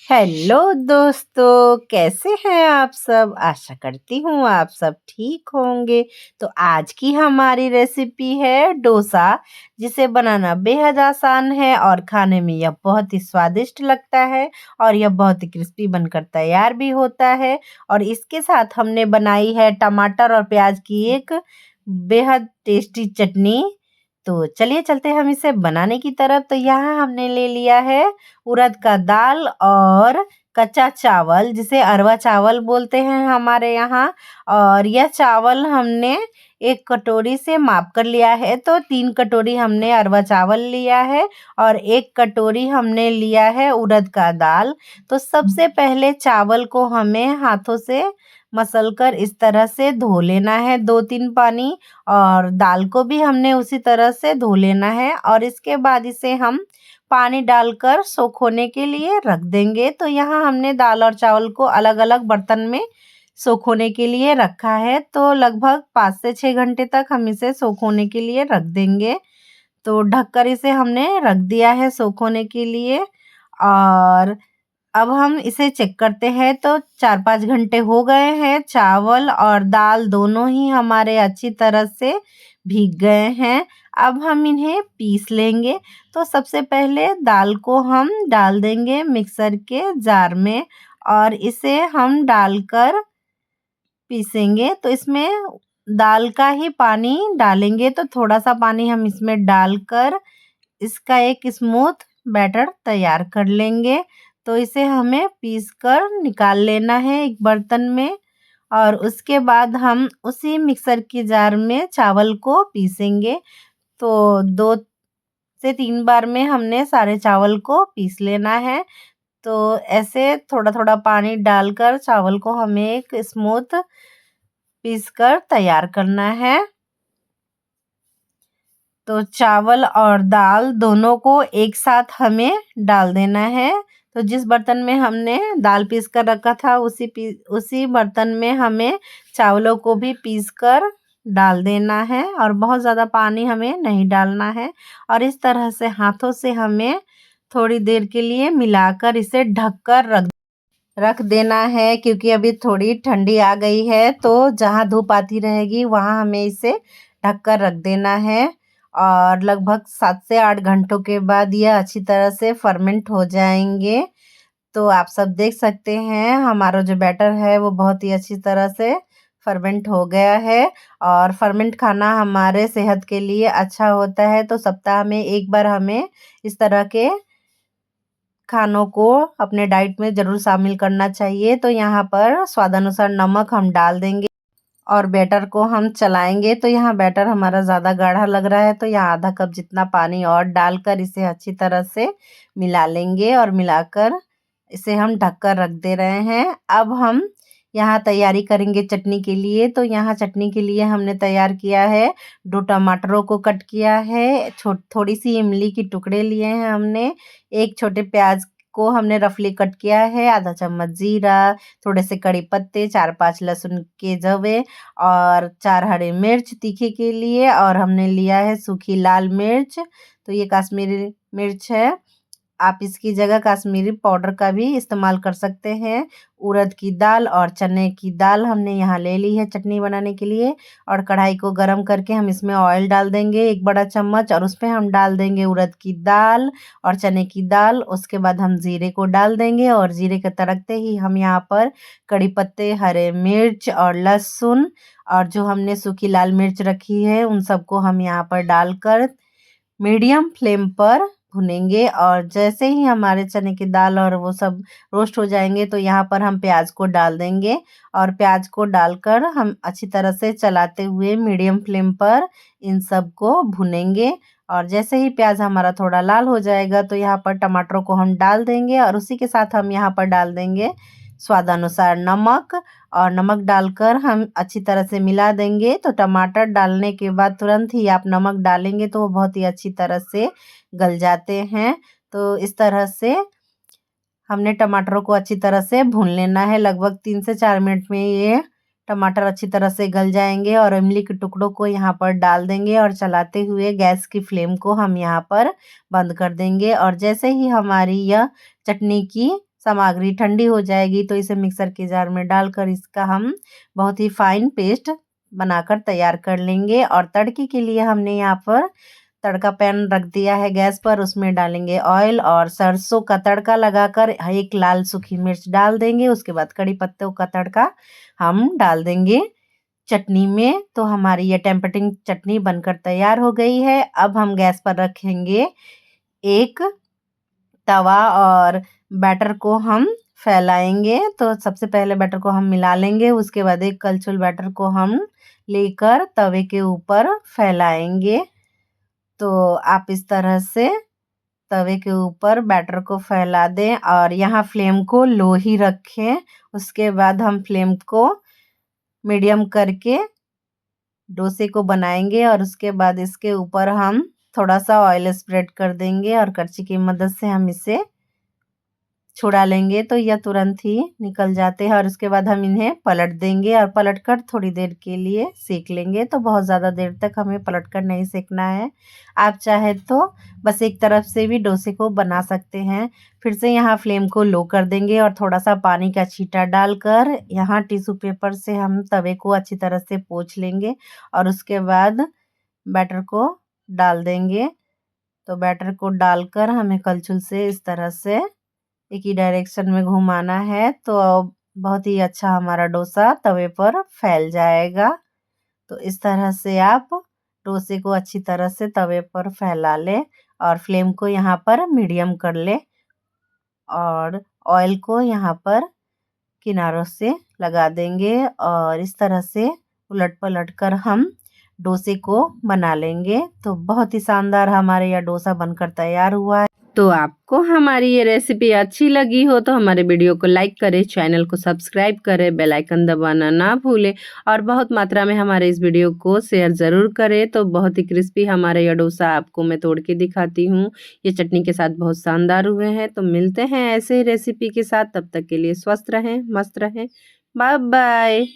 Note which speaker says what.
Speaker 1: Hello दोस्तों, कैसे हैं आप सब? आशा करती हूँ आप सब ठीक होंगे। तो आज की हमारी रेसिपी है डोसा, जिसे बनाना बेहद आसान है और खाने में यह बहुत ही स्वादिष्ट लगता है और यह बहुत ही क्रिस्पी बनकर तैयार भी होता है। और इसके साथ हमने बनाई है टमाटर और प्याज की एक बेहद टेस्टी चटनी। तो चलिए चलते हैं हम इसे बनाने की तरफ। तो यहाँ हमने ले लिया है उड़द का दाल और कच्चा चावल, जिसे अरवा चावल बोलते हैं हमारे यहाँ। और यह चावल हमने एक कटोरी से माप कर लिया है। तो 3 कटोरी हमने अरवा चावल लिया है और 1 कटोरी हमने लिया है उड़द का दाल। तो सबसे पहले चावल को हमें हाथों से मसल कर इस तरह से धो लेना है 2-3 पानी, और दाल को भी हमने उसी तरह से धो लेना है। और इसके बाद इसे हम पानी डालकर सोख होने के लिए रख देंगे। तो यहाँ हमने दाल और चावल को अलग-अलग बर्तन में सोख होने के लिए रखा है। तो लगभग 5 से 6 घंटे तक हम इसे सोख होने के लिए रख देंगे। तो ढककर इसे हमने रख दिया है सोख होने के लिए। और अब हम इसे चेक करते हैं। तो 4-5 घंटे हो गए हैं। चावल और दाल दोनों ही हमारे अच्छी तरह से भीग गए हैं। अब हम इन्हें पीस लेंगे। तो सबसे पहले दाल को हम डाल देंगे मिक्सर के जार में और इसे हम डालकर पीसेंगे। तो इसमें दाल का ही पानी डालेंगे। तो थोड़ा-सा पानी हम इसमें डालकर इसका एक स्मूथ बैटर तैयार कर लेंगे। तो इसे हमें पीस कर निकाल लेना है एक बर्तन में। और उसके बाद हम उसी मिक्सर की जार में चावल को पीसेंगे। तो 2 से 3 बार में हमने सारे चावल को पीस लेना है। तो ऐसे थोड़ा-थोड़ा पानी डालकर चावल को हमें एक स्मूथ पीस कर तैयार करना है। तो चावल और दाल दोनों को एक साथ हमें डाल देना है। तो जिस बर्तन में हमने दाल पीस कर रखा था उसी बर्तन में हमें चावलों को भी पीस कर डाल देना है और बहुत ज़्यादा पानी हमें नहीं डालना है। और इस तरह से हाथों से हमें थोड़ी देर के लिए मिलाकर इसे ढककर रख रख देना है, क्योंकि अभी थोड़ी ठंडी आ गई है। तो जहाँ धूप आती रहेगी वहाँ हमें इसे ढककर रख देना है। और लगभग 7 से 8 घंटों के बाद यह अच्छी तरह से फर्मेंट हो जाएंगे। तो आप सब देख सकते हैं हमारा जो बैटर है वो बहुत ही अच्छी तरह से फर्मेंट हो गया है। और फर्मेंट खाना हमारे सेहत के लिए अच्छा होता है। तो सप्ताह में 1 बार हमें इस तरह के खानों को अपने डाइट में ज़रूर शामिल करना चाहिए। तो यहाँ पर स्वादानुसार नमक हम डाल देंगे और बैटर को हम चलाएँगे। तो यहाँ बैटर हमारा ज़्यादा गाढ़ा लग रहा है, तो यहाँ आधा कप जितना पानी और डालकर इसे अच्छी तरह से मिला लेंगे और मिलाकर इसे हम ढककर रख दे रहे हैं। अब हम यहाँ तैयारी करेंगे चटनी के लिए। तो यहाँ चटनी के लिए हमने तैयार किया है, 2 टमाटरों को कट किया है, थोड़ी-सी इमली के टुकड़े लिए हैं हमने, 1 छोटे प्याज को हमने रफली कट किया है, आधा चम्मच जीरा, थोड़े से कड़ी पत्ते, 4-5 लहसुन के जवे और 4 हरी मिर्च तीखे के लिए, और हमने लिया है सूखी लाल मिर्च। तो ये कश्मीरी मिर्च है। आप इसकी जगह कश्मीरी पाउडर का भी इस्तेमाल कर सकते हैं। उड़द की दाल और चने की दाल हमने यहाँ ले ली है चटनी बनाने के लिए। और कढ़ाई को गरम करके हम इसमें ऑयल डाल देंगे 1 बड़ा चम्मच, और उसमें हम डाल देंगे उड़द की दाल और चने की दाल। उसके बाद हम जीरे को डाल देंगे और जीरे के तड़कते ही हम यहाँ पर कड़ी पत्ते, हरे मिर्च और लहसुन और जो हमने सूखी लाल मिर्च रखी है उन सबको हम यहाँ पर डालकर मीडियम फ्लेम पर भुनेंगे। और जैसे ही हमारे चने की दाल और वो सब रोस्ट हो जाएंगे तो यहाँ पर हम प्याज को डाल देंगे और प्याज को डालकर हम अच्छी तरह से चलाते हुए मीडियम फ्लेम पर इन सब को भुनेंगे। और जैसे ही प्याज हमारा थोड़ा लाल हो जाएगा तो यहाँ पर टमाटरों को हम डाल देंगे और उसी के साथ हम यहाँ पर डाल देंगे स्वादानुसार नमक। और नमक डालकर हम अच्छी तरह से मिला देंगे। तो टमाटर डालने के बाद तुरंत ही आप नमक डालेंगे तो वो बहुत ही अच्छी तरह से गल जाते हैं। तो इस तरह से हमने टमाटरों को अच्छी तरह से भून लेना है। लगभग 3 से 4 मिनट में ये टमाटर अच्छी तरह से गल जाएंगे और इमली के टुकड़ों को यहाँ पर डाल देंगे और चलाते हुए गैस की फ्लेम को हम यहाँ पर बंद कर देंगे। और जैसे ही हमारी यह चटनी की सामग्री ठंडी हो जाएगी तो इसे मिक्सर के जार में डालकर इसका हम बहुत ही फाइन पेस्ट बनाकर तैयार कर लेंगे। और तड़के के लिए हमने यहाँ पर तड़का पैन रख दिया है गैस पर, उसमें डालेंगे ऑयल और सरसों का तड़का लगाकर एक लाल सूखी मिर्च डाल देंगे। उसके बाद कड़ी पत्तों का तड़का हम डाल देंगे चटनी में। तो हमारी ये टेम्पटिंग चटनी बनकर तैयार हो गई है। अब हम गैस पर रखेंगे एक तवा और बैटर को हम फैलाएंगे। तो सबसे पहले बैटर को हम मिला लेंगे, उसके बाद एक कलछुल बैटर को हम लेकर तवे के ऊपर फैलाएंगे। तो आप इस तरह से तवे के ऊपर बैटर को फैला दें और यहाँ फ्लेम को लो ही रखें। उसके बाद हम फ्लेम को मीडियम करके डोसे को बनाएंगे और उसके बाद इसके ऊपर हम थोड़ा सा ऑयल स्प्रेड कर देंगे और करछी की मदद से हम इसे छुड़ा लेंगे तो यह तुरंत ही निकल जाते हैं। और उसके बाद हम इन्हें पलट देंगे और पलट कर थोड़ी देर के लिए सेक लेंगे। तो बहुत ज़्यादा देर तक हमें पलट कर नहीं सेकना है। आप चाहे तो बस एक तरफ से भी डोसे को बना सकते हैं। फिर से यहाँ फ्लेम को लो कर देंगे और थोड़ा सा पानी का छींटा डालकर यहाँ टिश्यू पेपर से हम तवे को अच्छी तरह से पोंछ लेंगे और उसके बाद बैटर को डाल देंगे। तो बैटर को डालकर हमें कलछुल से इस तरह से एक ही डायरेक्शन में घुमाना है। तो बहुत ही अच्छा हमारा डोसा तवे पर फैल जाएगा। तो इस तरह से आप डोसे को अच्छी तरह से तवे पर फैला लें और फ्लेम को यहाँ पर मीडियम कर लें और ऑयल को यहाँ पर किनारों से लगा देंगे और इस तरह से उलट पलट कर हम डोसे को बना लेंगे। तो बहुत ही शानदार हमारे यह डोसा बनकर तैयार हुआ है। तो आपको हमारी ये रेसिपी अच्छी लगी हो तो हमारे वीडियो को लाइक करें, चैनल को सब्सक्राइब करें, बेल आइकन दबाना ना भूलें और बहुत मात्रा में हमारे इस वीडियो को शेयर ज़रूर करें। तो बहुत ही क्रिस्पी हमारे ये डोसा आपको मैं तोड़ के दिखाती हूँ। ये चटनी के साथ बहुत शानदार हुए हैं। तो मिलते हैं ऐसे ही रेसिपी के साथ, तब तक के लिए स्वस्थ रहें, मस्त रहें, बाय बाय।